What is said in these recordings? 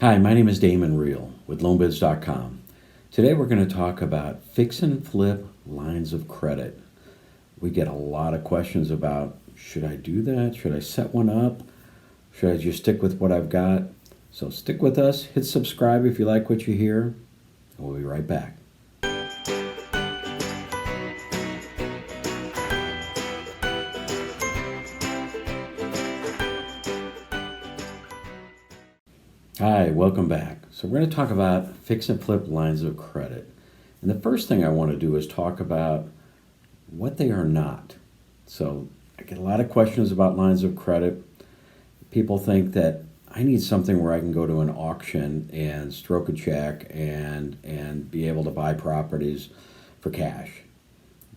Hi, my name is Damon Reel with LoanBidz.com. Today we're going to talk about fix and flip lines of credit. We get a lot of questions about, should I do that? Should I set one up? Should I just stick with what I've got? So stick with us, hit subscribe if you like what you hear, and we'll be right back. Hi, welcome back. So we're going to talk about fix and flip lines of credit. And the first thing I want to do is talk about what they are not. So I get a lot of questions about lines of credit. People think that I need something where I can go to an auction and stroke a check and be able to buy properties for cash.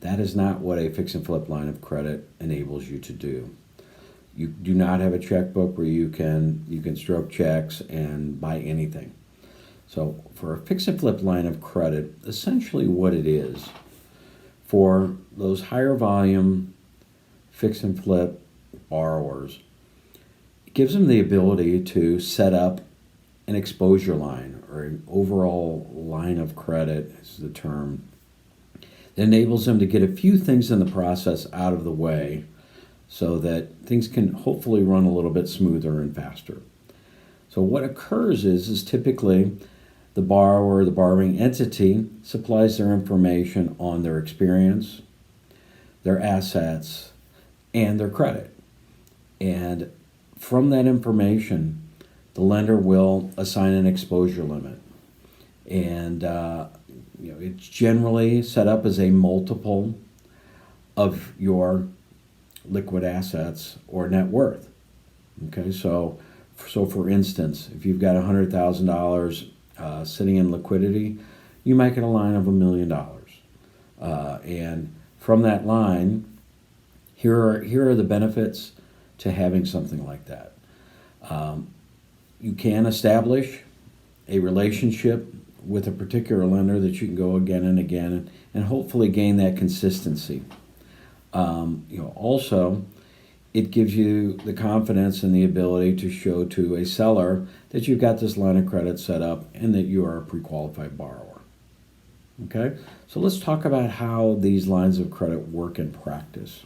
That is not what a fix and flip line of credit enables you to do. You do not have a checkbook where you can stroke checks and buy anything. So for a fix and flip line of credit, essentially what it is, for those higher volume fix and flip borrowers, it gives them the ability to set up an exposure line or an overall line of credit is the term. That enables them to get a few things in the process out of the way so that things can hopefully run a little bit smoother and faster. So what occurs is typically the borrower, the borrowing entity, supplies their information on their experience, their assets, and their credit. And from that information, the lender will assign an exposure limit. And it's generally set up as a multiple of your liquid assets or net worth. Okay, so for instance, if you've got $100,000 sitting in liquidity, you might get a line of $1 million. And from that line, here are the benefits to having something like that. You can establish a relationship with a particular lender that you can go again and again and hopefully gain that consistency. Also, it gives you the confidence and the ability to show to a seller that you've got this line of credit set up and that you are a pre-qualified borrower. Okay, so let's talk about how these lines of credit work in practice.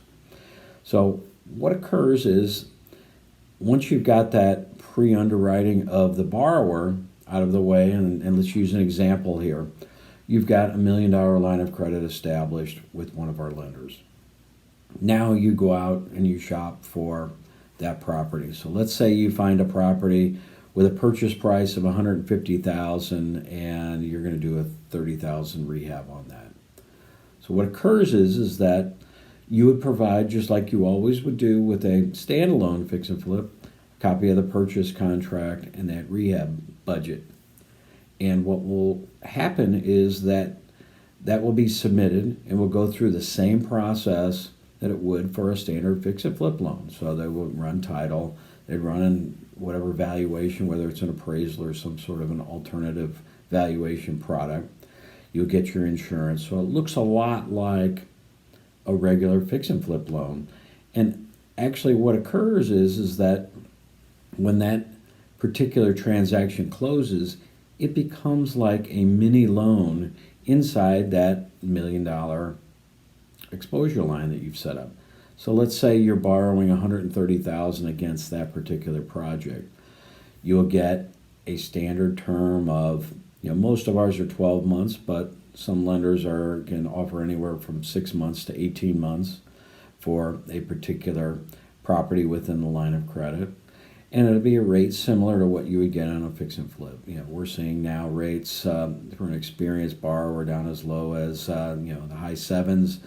So what occurs is once you've got that pre-underwriting of the borrower out of the way, and let's use an example here, you've got $1 million line of credit established with one of our lenders. Now you go out and you shop for that property. So let's say you find a property with a purchase price of $150,000 and you're going to do a $30,000 rehab on that. So what occurs is that you would provide, just like you always would do with a standalone fix and flip, a copy of the purchase contract and that rehab budget. And what will happen is that will be submitted and will go through the same process that it would for a standard fix and flip loan. So they would run title, they'd run in whatever valuation, whether it's an appraisal or some sort of an alternative valuation product. You'll get your insurance. So it looks a lot like a regular fix and flip loan. And actually what occurs is that when that particular transaction closes, it becomes like a mini loan inside that $1 million exposure line that you've set up. So let's say you're borrowing $130,000 against that particular project. You'll get a standard term of, most of ours are 12 months, but some lenders can offer anywhere from 6 months to 18 months for a particular property within the line of credit. And it'll be a rate similar to what you would get on a fix and flip. We're seeing now rates for an experienced borrower down as low as the high sevens,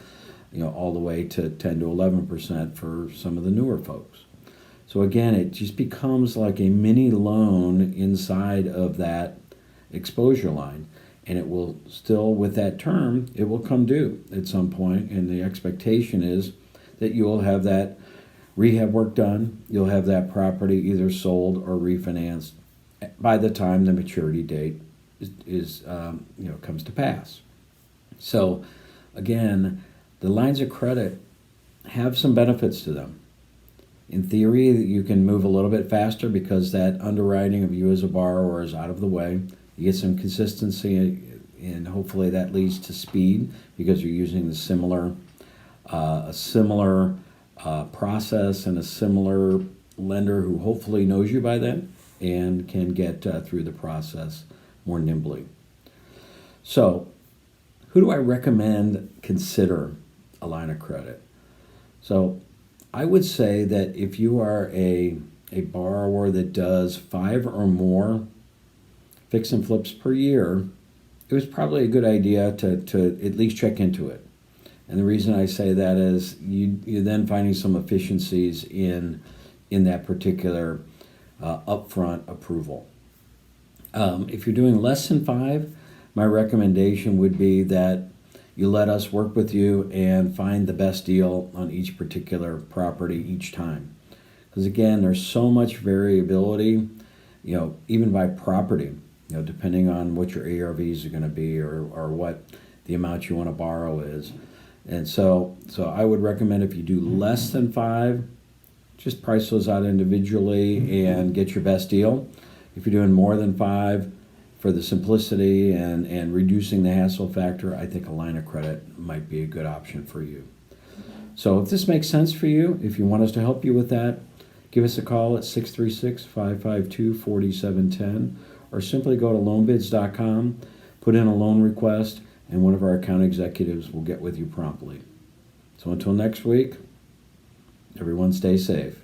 all the way to 10 to 11% for some of the newer folks. So again, it just becomes like a mini loan inside of that exposure line. And it will still, with that term, it will come due at some point. And the expectation is that you will have that rehab work done. You'll have that property either sold or refinanced by the time the maturity date comes to pass. So again, the lines of credit have some benefits to them. In theory, you can move a little bit faster because that underwriting of you as a borrower is out of the way. You get some consistency, and hopefully that leads to speed because you're using the similar process and a similar lender who hopefully knows you by then and can get through the process more nimbly. So, who do I recommend consider a line of credit? So, I would say that if you are a borrower that does 5 or more fix and flips per year, it was probably a good idea to at least check into it. And the reason I say that is you're then finding some efficiencies in that particular upfront approval. If you're doing less than 5, my recommendation would be that you let us work with you and find the best deal on each particular property each time. Because again, there's so much variability, even by property, depending on what your ARVs are going to be or what the amount you want to borrow is. And so I would recommend if you do less than 5, just price those out individually and get your best deal. If you're doing more than 5, for the simplicity and reducing the hassle factor, I think a line of credit might be a good option for you. So if this makes sense for you, if you want us to help you with that, give us a call at 636-552-4710 or simply go to LoanBidz.com, put in a loan request, and one of our account executives will get with you promptly. So until next week, everyone stay safe.